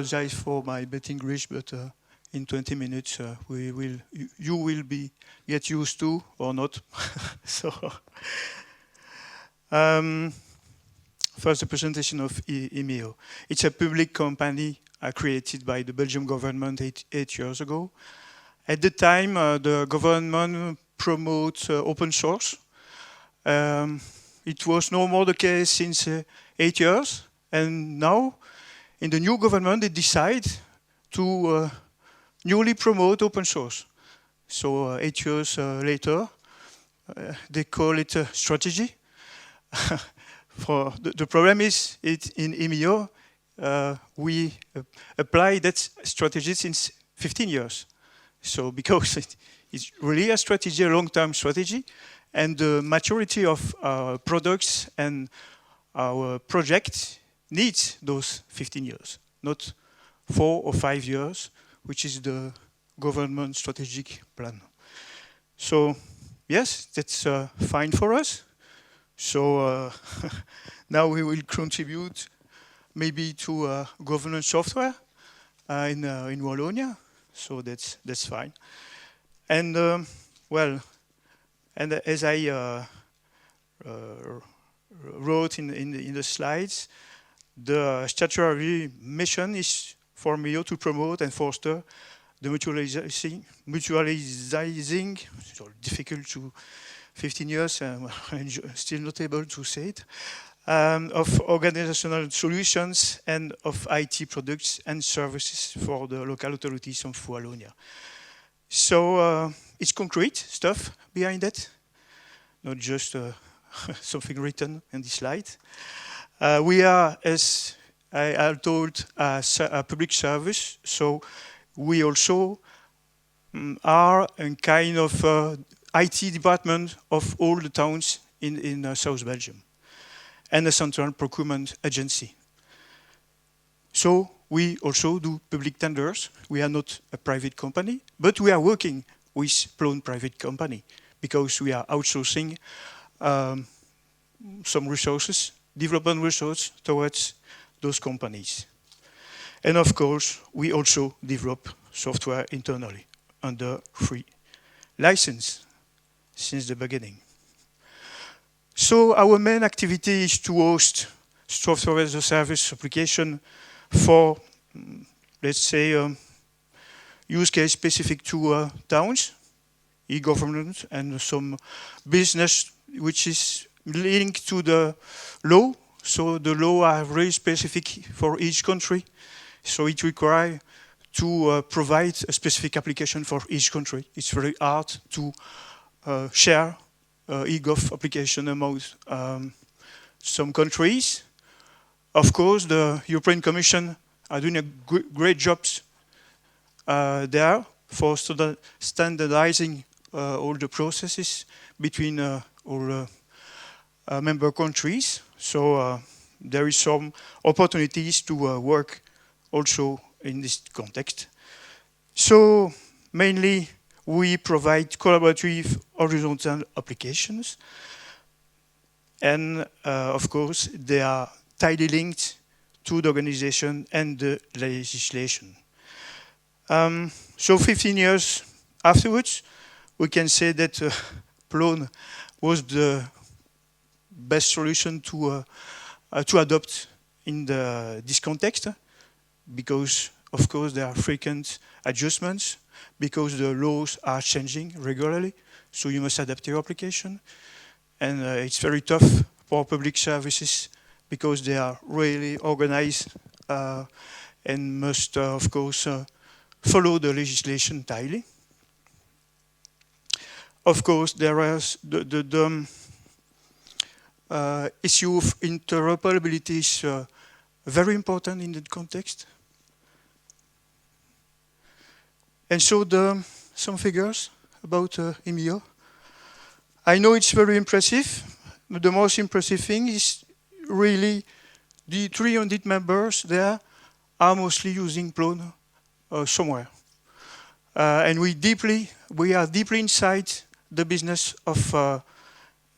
apologize for my bad English, but in 20 minutes you will get used to or not. So first, the presentation of iMio. It's a public company created by the Belgian government eight years ago. At the time, the government promotes open source. It was no more the case since 8 years, and now in the new government they decide to newly promote open source. So 8 years later, they call it a strategy. The problem is, in iMio, we apply that strategy since 15 years. So because it's really a strategy, a long-term strategy, and the maturity of our products and our project needs those 15 years, not 4 or 5 years, which is the government strategic plan. So yes, that's fine for us. So now we will contribute maybe to governance software in Wallonia. So that's fine. And well, and as I wrote in the slides, the statutory mission is for iMio to promote and foster the mutualizing, so difficult to 15 years, I'm still not able to say it, of organizational solutions and of IT products and services for the local authorities of Wallonia. So it's concrete stuff behind that, not just something written in the slide. We are, as I told, a public service, so we also are a kind of IT department of all the towns in South Belgium, and a central procurement agency. So we also do public tenders. We are not a private company, but we are working with Plone private company because we are outsourcing some resources, development resources towards those companies. And of course, we also develop software internally under free license since the beginning. So our main activity is to host software as a service application for, let's say, use case specific to towns, e-government, and some business which is linked to the law. So the law are very specific for each country. So it requires to provide a specific application for each country. It's very hard to share e-gov application among some countries. Of course, the European Commission are doing a great job there for standardizing all the processes between all member countries. So there is some opportunities to work also in this context. So mainly we provide collaborative horizontal applications, and of course they are tightly linked to the organization and the legislation. So 15 years afterwards, we can say that Plone was the best solution to adopt in this context, because of course there are frequent adjustments, because the laws are changing regularly, so you must adapt your application. And it's very tough for public services because they are really organized and must, of course, follow the legislation tightly. Of course, there is the issue of interoperability is very important in that context. And so some figures about iMio. I know it's very impressive, but the most impressive thing is really the 300 members there are mostly using Plone somewhere. And we are deeply inside the business of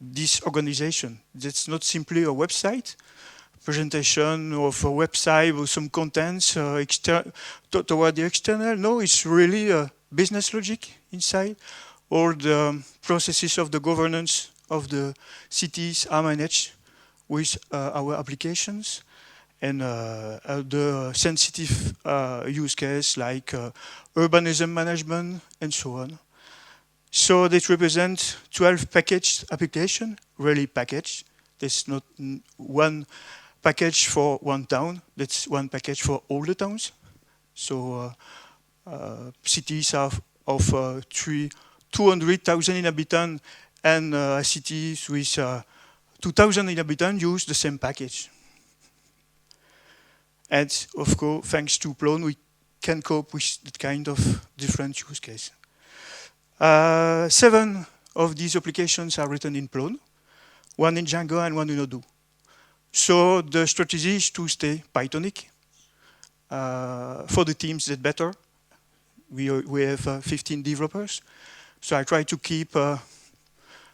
this organization. That's not simply a website, presentation of a website with some contents toward the external. No, it's really a business logic inside. All the processes of the governance of the cities are managed with our applications, and the sensitive use case like urbanism management and so on. So that represents 12 packaged applications, really packaged. There's not one package for one town, that's one package for all the towns. So cities of 200,000 inhabitants and cities with 2,000 inhabitants use the same package. And of course, thanks to Plone, we can cope with that kind of different use case. 7 of these applications are written in Plone, 1 in Django and 1 in Odoo. So the strategy is to stay Pythonic. For the teams that better, we have 15 developers. So I try to keep a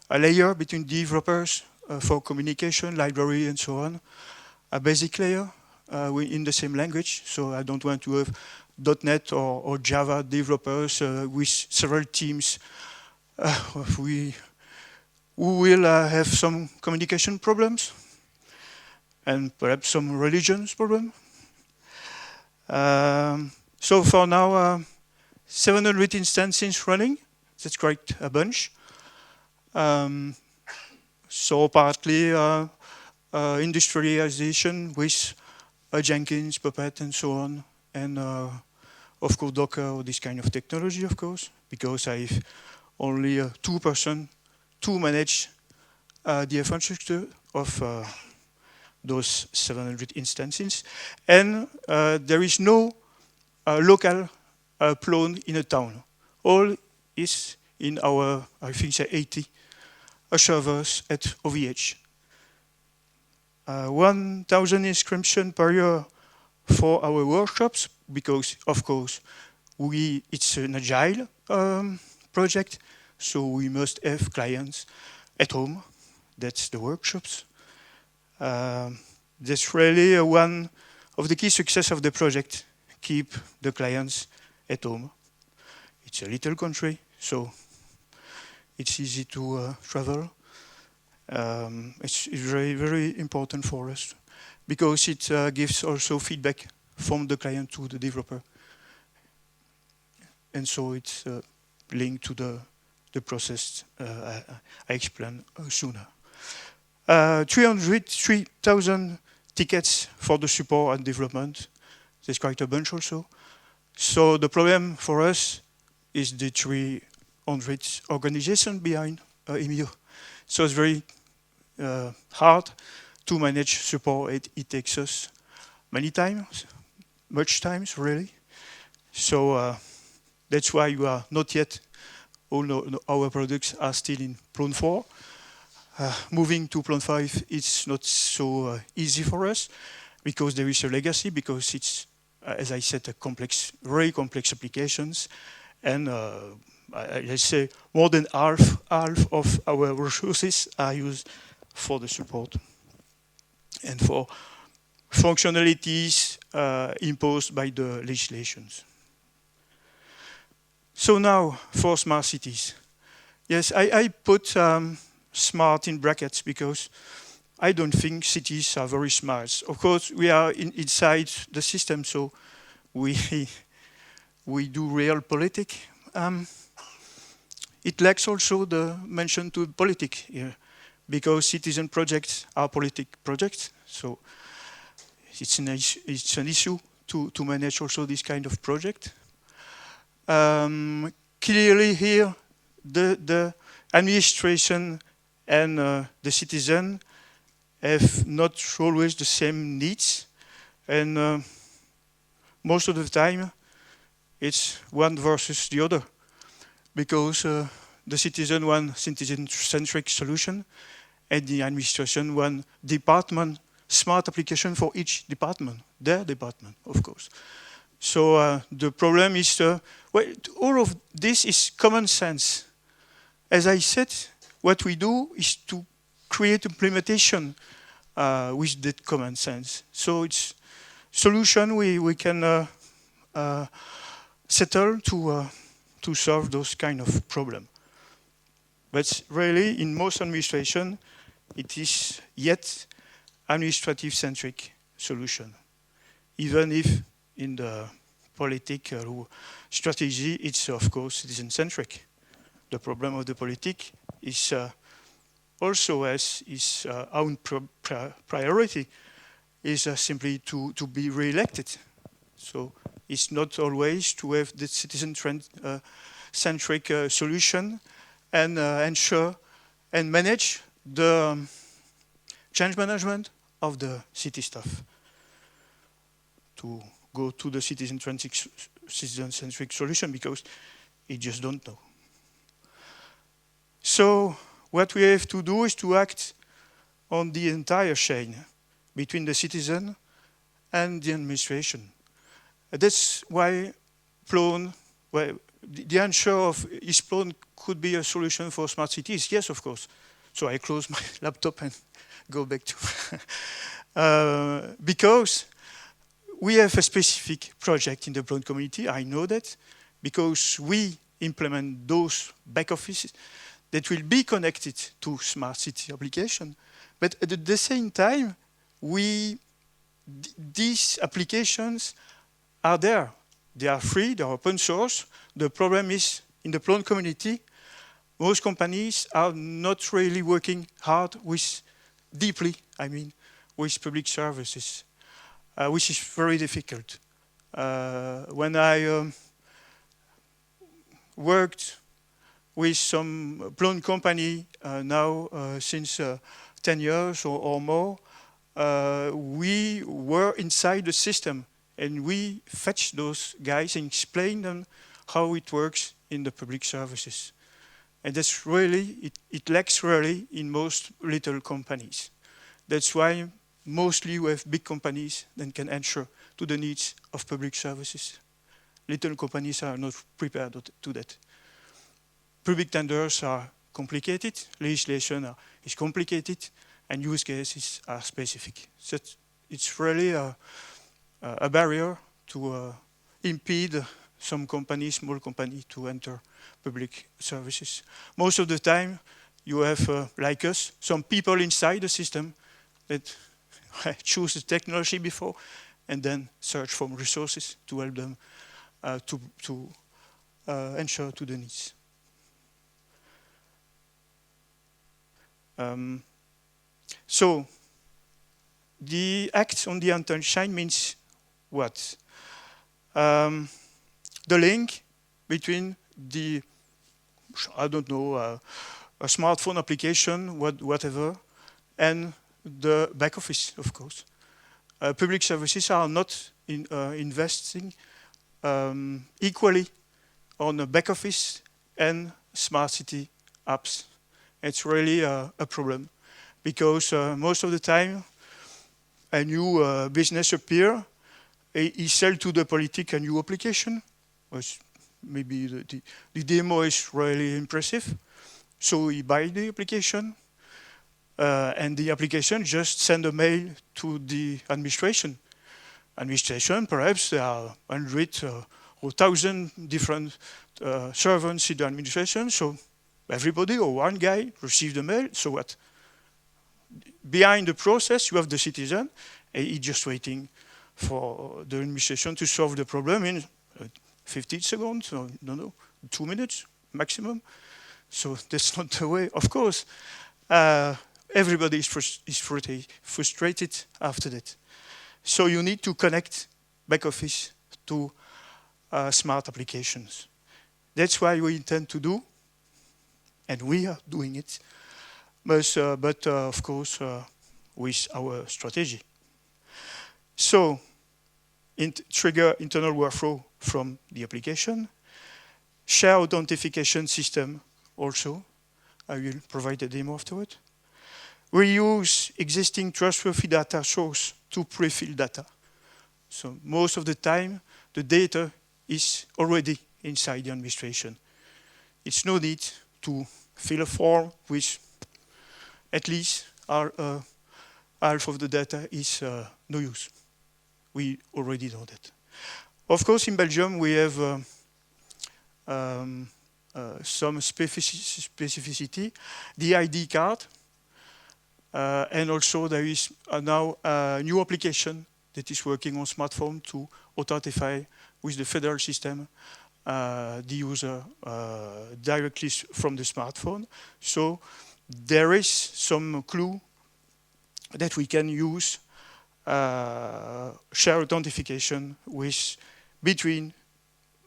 layer between developers for communication, library, and so on. A basic layer in the same language. So I don't want to have .NET or Java developers with several teams who will have some communication problems and perhaps some religions problem. So for now, 700 instances running. That's quite a bunch. So partly industrialization with Jenkins, Puppet, and so on, and of course Docker or this kind of technology, of course, because I have only 2 person to manage the infrastructure of those 700 instances, and there is no local Plone in a town. All is in our, I think, 80 servers at OVH. 1,000 inscriptions per year for our workshops, because of course it's an agile project, so we must have clients at home. That's the workshops. That's really one of the key success of the project. Keep the clients at home. It's a little country, so it's easy to travel. It's very, very important for us because it gives also feedback from the client to the developer. And so it's linked to the process I explained sooner. 3,000 tickets for the support and development. There's quite a bunch also. So the problem for us is the 300 organization behind iMio. So it's very hard to manage support. It takes us many times, much times really. So that's why you are not yet, all our products are still in Plone 4. Moving to Plone 5 is not so easy for us because there is a legacy, because it's, as I said, a complex, very complex applications, and let's say more than half of our resources are used for the support and for functionalities imposed by the legislations. So now for smart cities. Yes, I put smart in brackets because I don't think cities are very smart. Of course, we are inside the system, so we do real politics. It lacks also the mention to politics here, because citizen projects are politic projects. So it's an issue to manage also this kind of project. Clearly here, the administration and the citizen have not always the same needs, and most of the time it's one versus the other, because the citizen want citizen-centric solution, and the administration want department smart application for each department, their department, of course. So the problem is, well, all of this is common sense. As I said, what we do is to create implementation with that common sense. So it's solution we can settle to solve those kind of problem. But really, in most administration, it is yet administrative-centric solution, even if in the political strategy, it's of course citizen-centric. The problem of the politic is also as its own priority is simply to be re-elected. So it's not always to have the citizen-centric solution and ensure and manage the change management of the city staff to go to the citizen-centric solution because it just don't know. So what we have to do is to act on the entire chain between the citizen and the administration. That's why Plone, well, the answer of is Plone could be a solution for smart cities. Yes, of course. So I close my laptop and go back to because we have a specific project in the Plone community. I know that because we implement those back offices that will be connected to smart city application. But at the same time, these applications are there. They are free, they are open source. The problem is in the Plone community, most companies are not really working hard with deeply, with public services, which is very difficult. When I worked with some Plone company now since 10 years or more, we were inside the system and we fetch those guys and explain them how it works in the public services. And that's really, it lacks really in most little companies. That's why mostly we have big companies that can answer to the needs of public services. Little companies are not prepared to that. Public tenders are complicated, legislation is complicated, and use cases are specific. So it's really a barrier to impede some companies, small companies, to enter public services. Most of the time, you have, like us, some people inside the system that choose the technology before and then search for resources to help them to ensure to the needs. So the act on the Untitled Chapter means what? The link between the, I don't know, a smartphone application, whatever, and the back office, of course. Public services are not investing equally on the back office and smart city apps. It's really a problem because most of the time a new business appears, he sells to the politic a new application. Maybe the demo is really impressive. So he buys the application and the application just sends a mail to the administration. Administration, perhaps there are 100 or 1,000 different servants in the administration. So everybody or one guy receives the mail. So what? Behind the process, you have the citizen. And he's just waiting for the administration to solve the problem in 15 seconds, or no, 2 minutes maximum. So that's not the way. Of course, everybody is frustrated after that. So you need to connect back office to smart applications. That's why we intend to do, and we are doing it, but of course with our strategy. So trigger internal workflow from the application, share authentication system also. I will provide a demo afterward. We use existing trustworthy data source to pre-fill data. So most of the time, the data is already inside the administration. It's no need to fill a form which at least are half of the data is no use. We already know that. Of course, in Belgium, we have some specificity, the ID card, and also there is now a new application that is working on smartphone to authentify with the federal system the user directly from the smartphone. So there is some clue that we can use share authentication between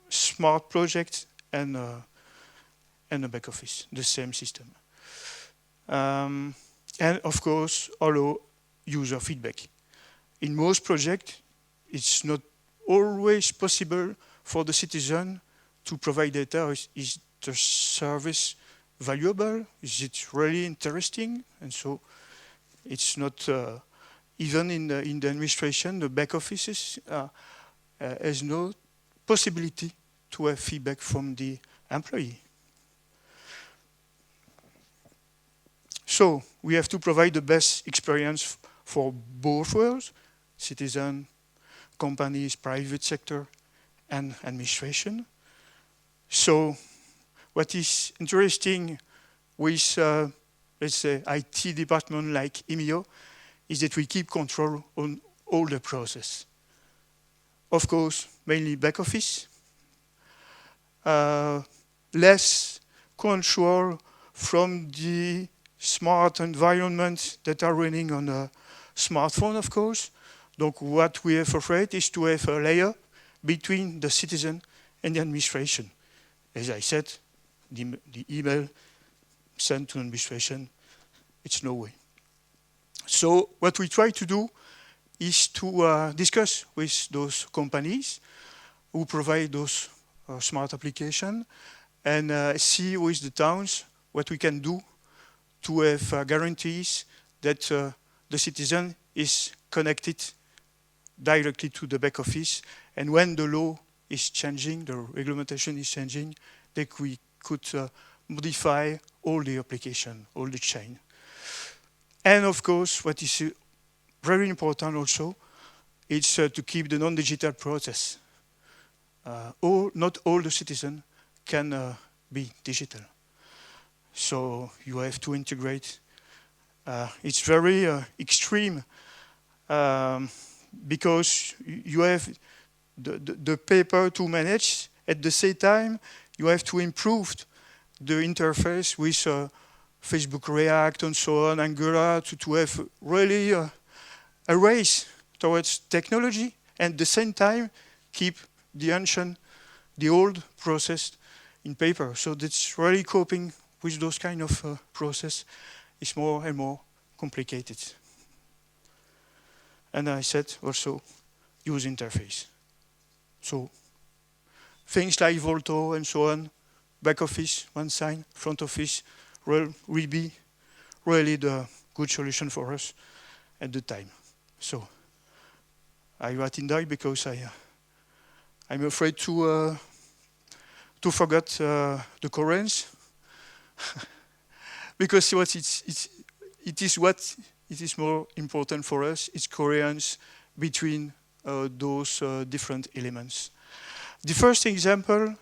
smart projects and the back office, the same system. And of course, allow user feedback. In most projects, it's not always possible for the citizen to provide data. Is the service valuable? Is it really interesting? And so it's not, even in the administration, the back offices has no possibility to have feedback from the employee. So we have to provide the best experience for both worlds, citizen, companies, private sector, and administration. So what is interesting with, let's say, IT department like iMio is that we keep control on all the process. Of course, mainly back office, less control from the smart environments that are running on a smartphone, of course. Donc what we have afraid is to have a layer between the citizen and the administration. As I said, the email sent to administration, it's no way. So what we try to do is to discuss with those companies who provide those smart applications and see with the towns what we can do to have guarantees that the citizen is connected directly to the back office, and when the law is changing, the regulation is changing, that we could modify all the application, all the chain. And of course, what is very important also, is to keep the non-digital process. Not all the citizens can be digital. So you have to integrate. It's very extreme because you have the paper to manage. At the same time, you have to improve the interface with Facebook React and so on, Angular, to have really a race towards technology, and at the same time keep the ancient, the old process in paper. So that's really coping with those kind of process is more and more complicated. And I said also user interface. So things like Volto and so on, back office, one side, front office, will be really the good solution for us at the time. So I write in there because I'm afraid to forget the coherence. Because what it is more important for us is coherence between those different elements. The first example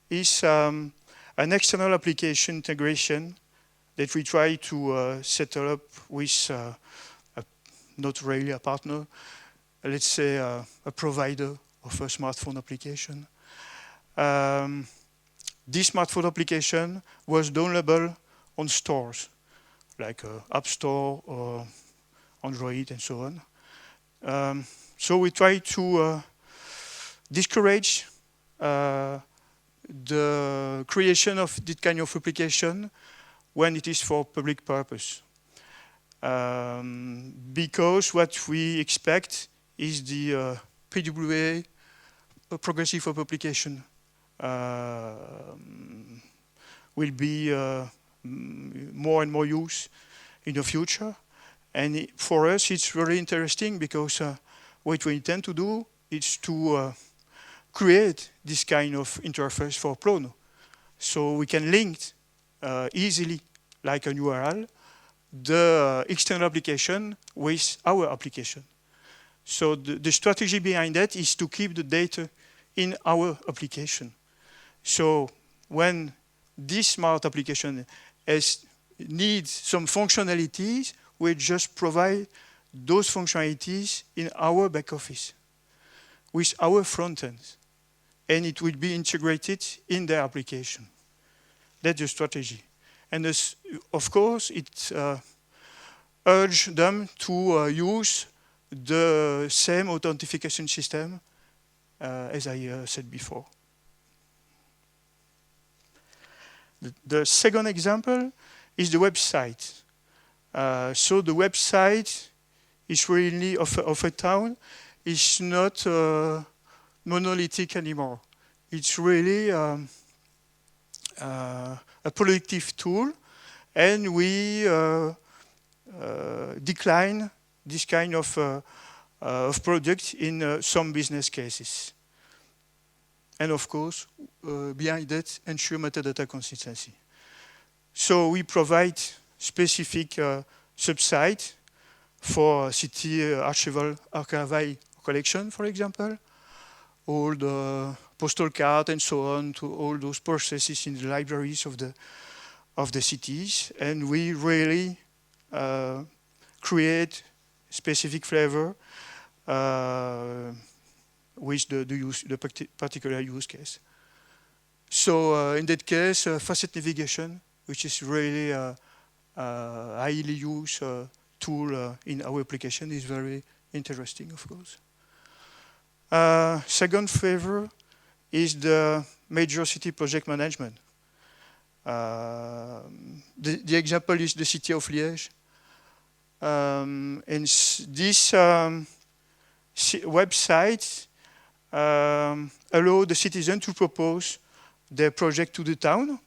is an external application integration that we try to set up with not really a partner, let's say a provider of a smartphone application. This smartphone application was downloadable on stores, like App Store or Android and so on. So we try to discourage the creation of this kind of application when it is for public purpose. Because what we expect is the PWA, progressive web application, will be more and more used in the future. And for us, it's very interesting because what we intend to do is to create this kind of interface for Plone. So we can link easily, like an URL, the external application with our application. So the strategy behind that is to keep the data in our application. So when this smart application needs some functionalities, we just provide those functionalities in our back office with our front end, and it will be integrated in their application. That's the strategy. And this, of course, it urges them to use the same authentication system as I said before. The second example is the website. So the website is really of a town is not monolithic anymore. It's really a productive tool, and we decline this kind of product in some business cases. And of course, behind that, ensure metadata consistency. So we provide specific subsite for city archival collection, for example, all the postal card and so on, to all those processes in the libraries of the cities. And we really create specific flavor with the particular use case. So in that case, facet navigation, which is really a highly used tool in our application, is very interesting, of course. Second flavor is the major city project management. The example is the city of Liège. And this website allow the citizen to propose their project to the town.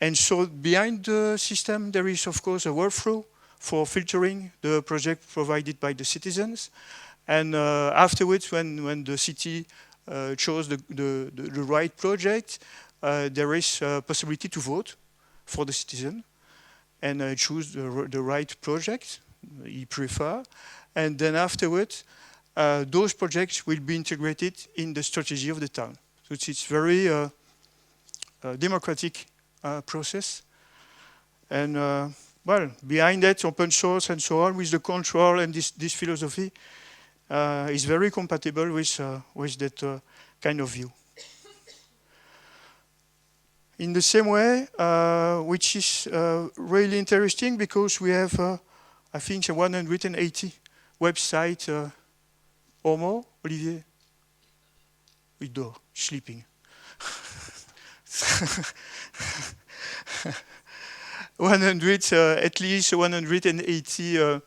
And so behind the system, there is, of course, a workflow for filtering the project provided by the citizens. And afterwards, when the city chose the right project, there is a possibility to vote for the citizen and choose the right project he prefer. And then afterwards, those projects will be integrated in the strategy of the town. So it's very democratic process. And well, behind that, open source and so on, with the control and this philosophy, is very compatible with that kind of view. In the same way, which is really interesting, because we have, I think, 180 websites or more. Olivier? We do, sleeping. 100, at least 180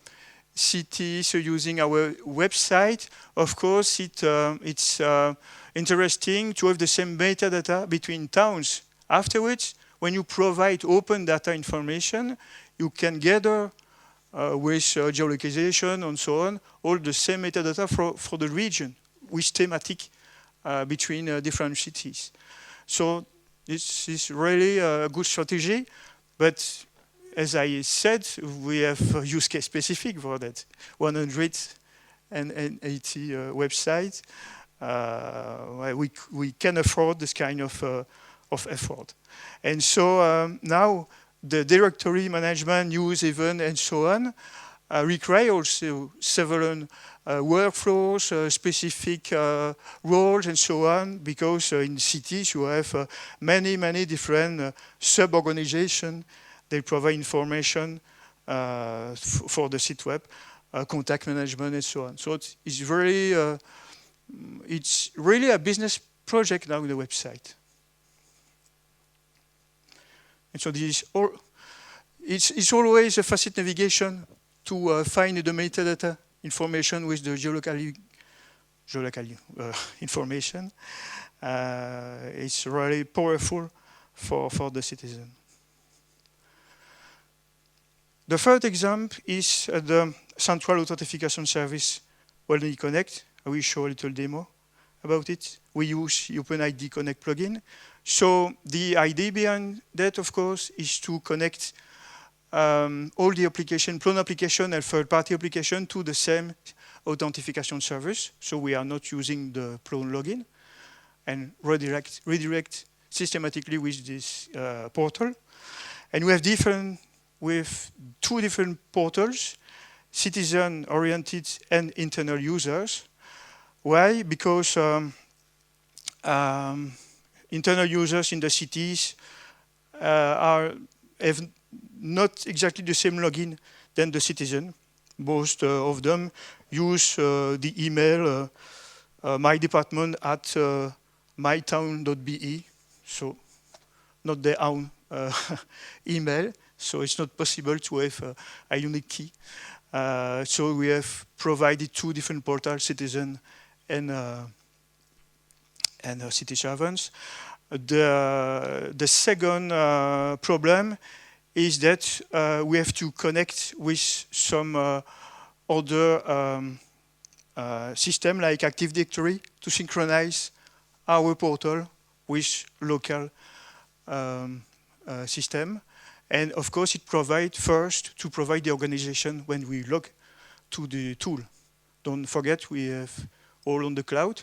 cities using our website. Of course, it's interesting to have the same metadata between towns. Afterwards, when you provide open data information, you can gather with geolocalization and so on, all the same metadata for the region, with thematic between different cities. So this is really a good strategy, but as I said, we have use case specific for that. 180 websites. We can afford this kind of effort. And so now the directory management, use event, and so on require also several workflows, specific roles, and so on, because in cities you have many different sub-organizations. They provide information for the site web, contact management, and so on. So it's really a business project now, the website. And so this it's always a facet navigation to find the metadata information with the geolocal information. It's really powerful for the citizen. The third example is the central authentication service, OpenID Connect. I will show a little demo about it. We use OpenID Connect plugin. So the idea behind that, of course, is to connect all the application, Plone application and third-party application to the same authentication service. So we are not using the Plone login and redirect systematically with this portal. And we have two different portals, citizen-oriented and internal users. Why? Because internal users in the cities have not exactly the same login than the citizen. Most of them use the email mydepartment@mytown.be, so not their own email. So it's not possible to have a unique key. So we have provided two different portals, citizen and city servants. The second problem is that we have to connect with some other system like Active Directory to synchronize our portal with local system. And of course, it provides first to provide the organization when we log to the tool. Don't forget, we have all on the cloud.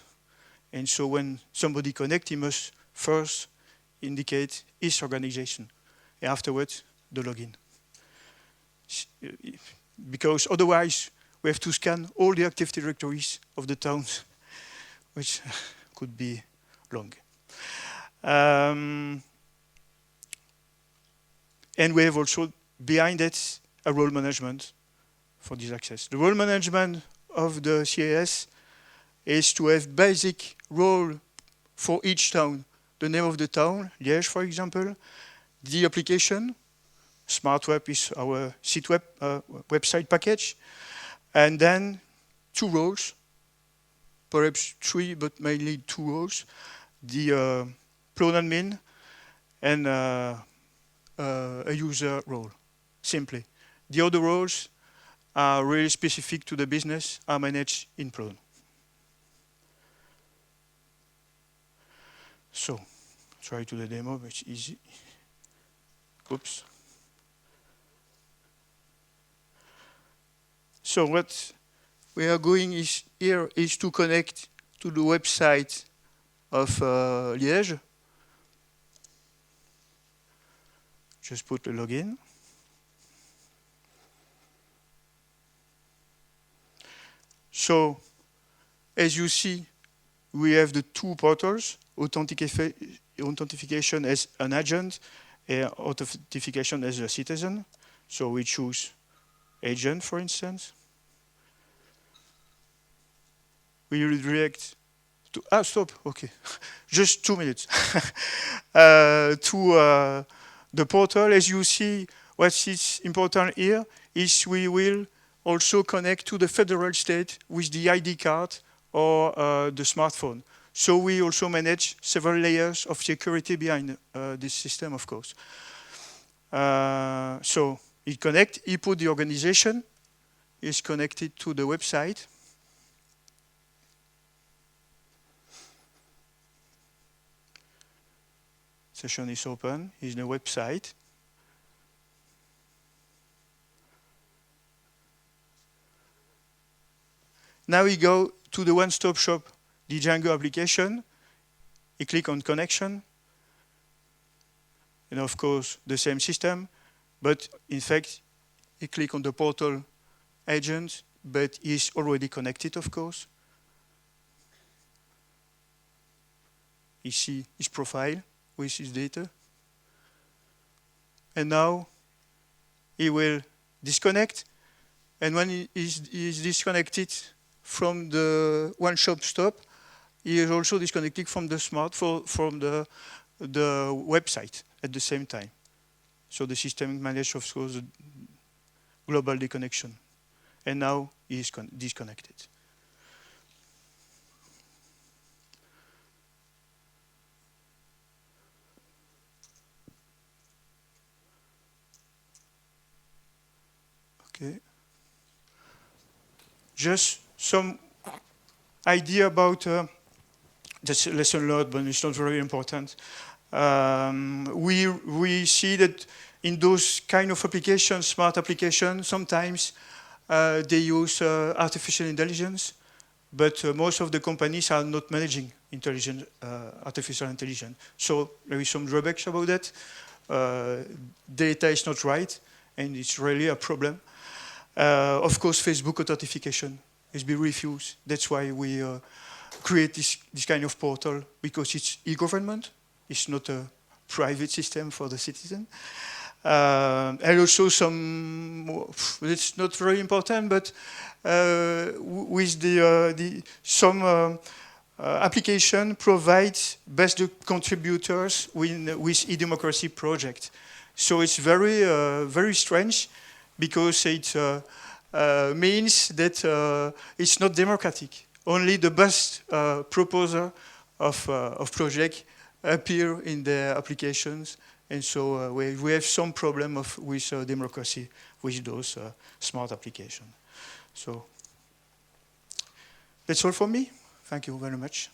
And so when somebody connects, he must first indicate his organization. And afterwards, the login. Because otherwise, we have to scan all the Active Directories of the towns, which could be long. And we have also, behind it, a role management for this access. The role management of the CAS is to have basic role for each town. The name of the town, Liège, for example, the application, SmartWeb is our site website package, and then two roles, perhaps three, but mainly two roles, the Plone admin and a user role, simply. The other roles are really specific to the business, are managed in Plone. So, try to the demo, which is easy. Oops. So what we are going here is to connect to the website of Liège. Just put the login. So, as you see, we have the two portals, authentication as an agent and authentication as a citizen. So we choose agent, for instance. We redirect to, stop, okay. Just 2 minutes. To the portal, as you see, what is important here is we will also connect to the federal state with the ID card or the smartphone. So we also manage several layers of security behind this system, of course. So it connects, he put the organization, is connected to the website. Session is open, is the website. Now we go to the one-stop shop, the Django application. You click on connection. And of course, the same system. But in fact, you click on the portal agent, but he's already connected, of course. You see his profile with his data. And now he will disconnect. And when he is disconnected from the one-stop shop, he is also disconnected from the from the website at the same time. So the system manages, of course, the global deconnection. And now he is disconnected. Okay. Just some idea about this lesson learned, but it's not very important. We see that in those kind of applications, smart applications, sometimes they use artificial intelligence, but most of the companies are not managing artificial intelligence. So there is some drawbacks about that. Data is not right, and it's really a problem. Of course, Facebook authentication is being refused. That's why we create this kind of portal, because it's e-government. It's not a private system for the citizen. And also it's not very important, but with some application provides best contributors with e-democracy project. So it's very strange, because it means that it's not democratic. Only the best proposer of project appear in the applications, and so we have some problem with democracy with those smart applications. So that's all for me. Thank you very much.